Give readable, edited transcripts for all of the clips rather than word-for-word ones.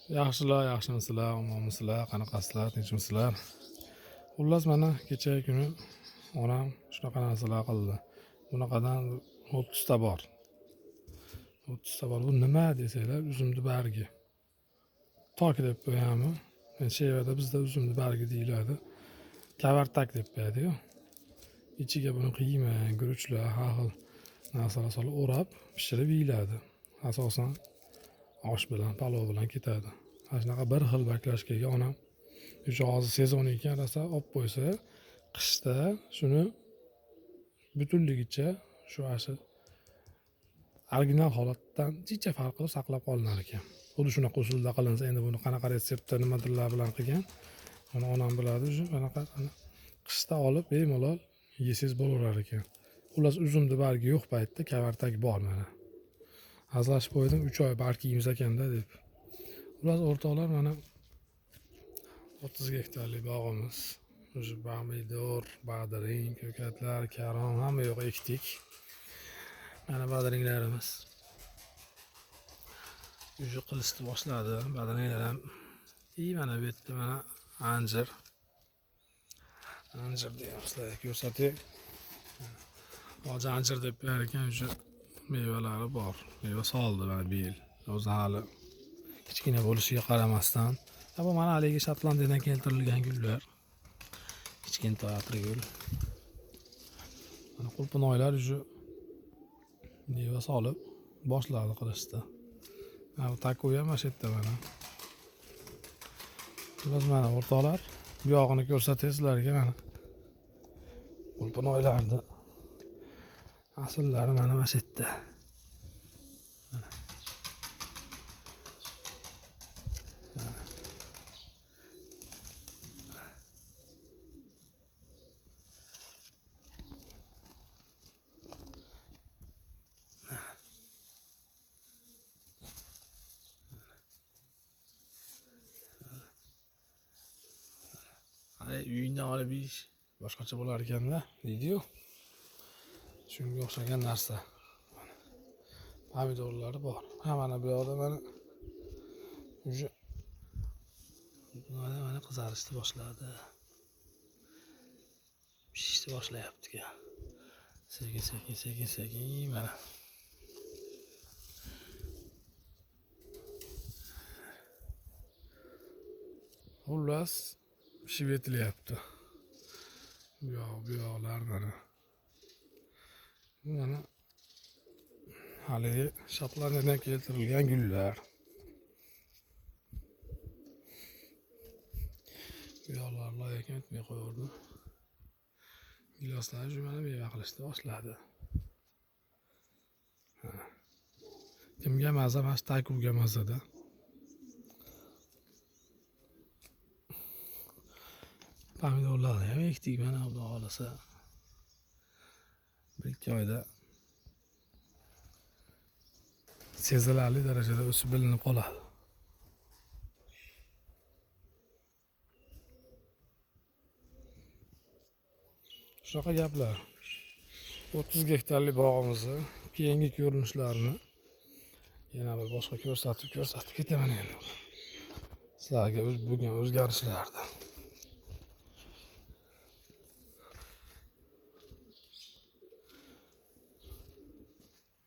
Yaxshilar, yaxshimisizlar, omonmisizlar, qanaqasizlar, tinchmisizlar? Xullas mana kecha kuni onam shunaqa narsalar qildi. Bunaqadan 30 ta bor. 30 ta bor. Bu nima desanglar, uzumni bargi. Tok deb qo'yami? Shevada bizda uzumni bargi deyiladi. Kavartak deb qo'yadi-yu. İchiga buni qiyma, guruchlar, har xil narsalar solib o'rab, pishirib yeyiladi. Asosan osh bilan, palov bilan ketadi. Mana shunaqa bir xil baklashkaga onam o'sha hozir sezon ekan rosa olib qo'ysa, qishda shuni butunligicha shu original holatdan jicha farq qilib saqlab qolinar ekan. Xuddi shunaqa usulda qilinsa, endi buni qanaqa retseptda nimadirlar bilan qilgan, uni onam biladi. Shu qanaqa qishda olib bemalol yesangiz bo'laverar ekan. Xullas uzumni bargi yo'q paytda kavartak bor mana. Hazillashib qo'ydim, 3 oy balki yeymiz ekanda deb. Xullas o'rtoqlar, mana 30 gektarlik bog'imiz. O'sha pomidor, badaring, ko'katlar, karom hamma yo'q ekdik. Mana badaringlarimiz. O'sha qilishni boshladi. Badaringlar ham mana bu yerda mana anjir. Anjir deyapsizlar, ko'rsatay. Hozir anjir deb berar ekan, o'sha mevalari bor. Meva soldi mana bu yil. O'zi hali kichkina bo'lishiga qaramasdan, bu mana haligi Shotlandiyadan keltirilgan gullar. Kichkintoy atirgul. Mana qulpinoylar o'sha meva solib boshladi qilishdi. Mana bu takuv ham mana shu yerda mana. Biz mana o'rtoqlar, bu yog'ini ko'rsatay sizlarga mana. Qulpinoylarni asllari mana shu yerda. Uyingdan olib ish boshqacha bo'lar ekanda, deydi-yu. Shunga o'xshagan narsa. Pomidorlari bor. Mana bu yoqda mana o'sha mana qizarishni boshladi. Pishishni boshlayapti-ku. Sekin mana. Xullas pishib yetilyapti. Bu yoqlar mana. Mana haligi Shotlandiyadan keltirilgan gullar. Bu yoqlar loyiq etmay qo'yardi. Giloslar shu mana meva qilishni boshladi. Kimga maza, mana takuvga mazada. Pomidorlarni ham ekdik mana bu holisa. Bir ikki oyda sezilarli darajada o'sib bilinib qoladi. Shunaqa gaplar. 30 gektarlik bog'imizni keyingi ko'rinishlarini yana bir boshqa ko'rsatib ketaman endi. Sizlarga bo'lgan o'zgarishlarni.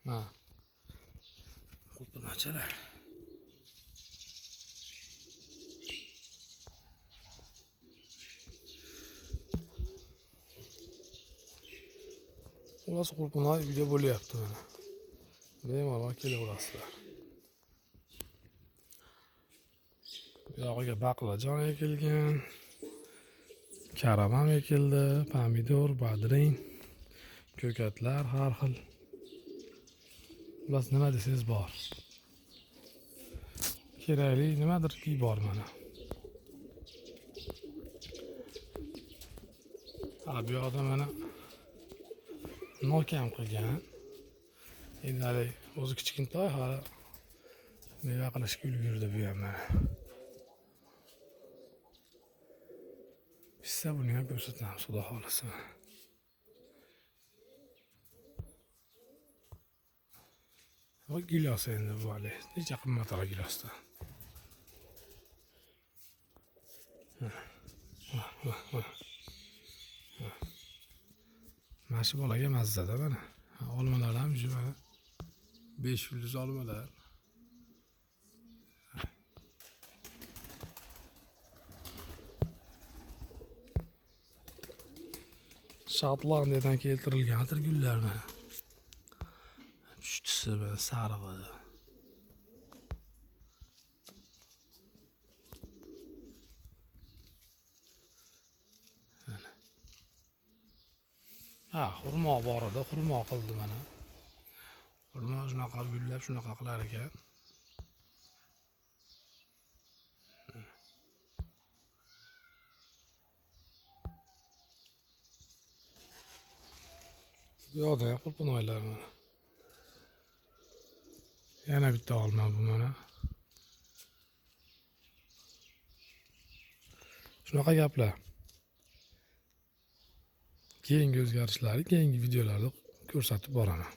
Ha. Qulpinachalar. Xullas qulpinoy uyda bo'lyapti mana. Bemalol kelaverasizlar. Bu yog'iga baqlajon ekilgan. Karam ham ekildi, pomidor, badring, ko'katlar har xil. Xullas nima desangiz bor. Kerakli nimadirki bor mana. Bu yoqda mana nok ham qilgan. Endi hali o'zi kichkintoy, hali meva qilishga ulgurdi bu ham mana. Pishsa buni ham ko'rsatamiz, xudo xolasa. Bu gilos endi bu hali necha qimmatroq gilosdan. Mana shu bolaga mazzada mana. Olmalar ham shu mana. 5 yulduz olmalar. Shotlandiyadan keltirilgan atirgullar mana. Uchtisi va sarig'i. Ha, xurmo bor edi, xurmo qildi mana. Xurmo shunaqa gullab, shunaqa qilar ekan. Bu yoqda ham qulpinoylar mana. Yana bitta olma bu mana. Shunaqa gaplar. Keyingi o'zgarishlarni keyingi videolarda ko'rsatib boraman.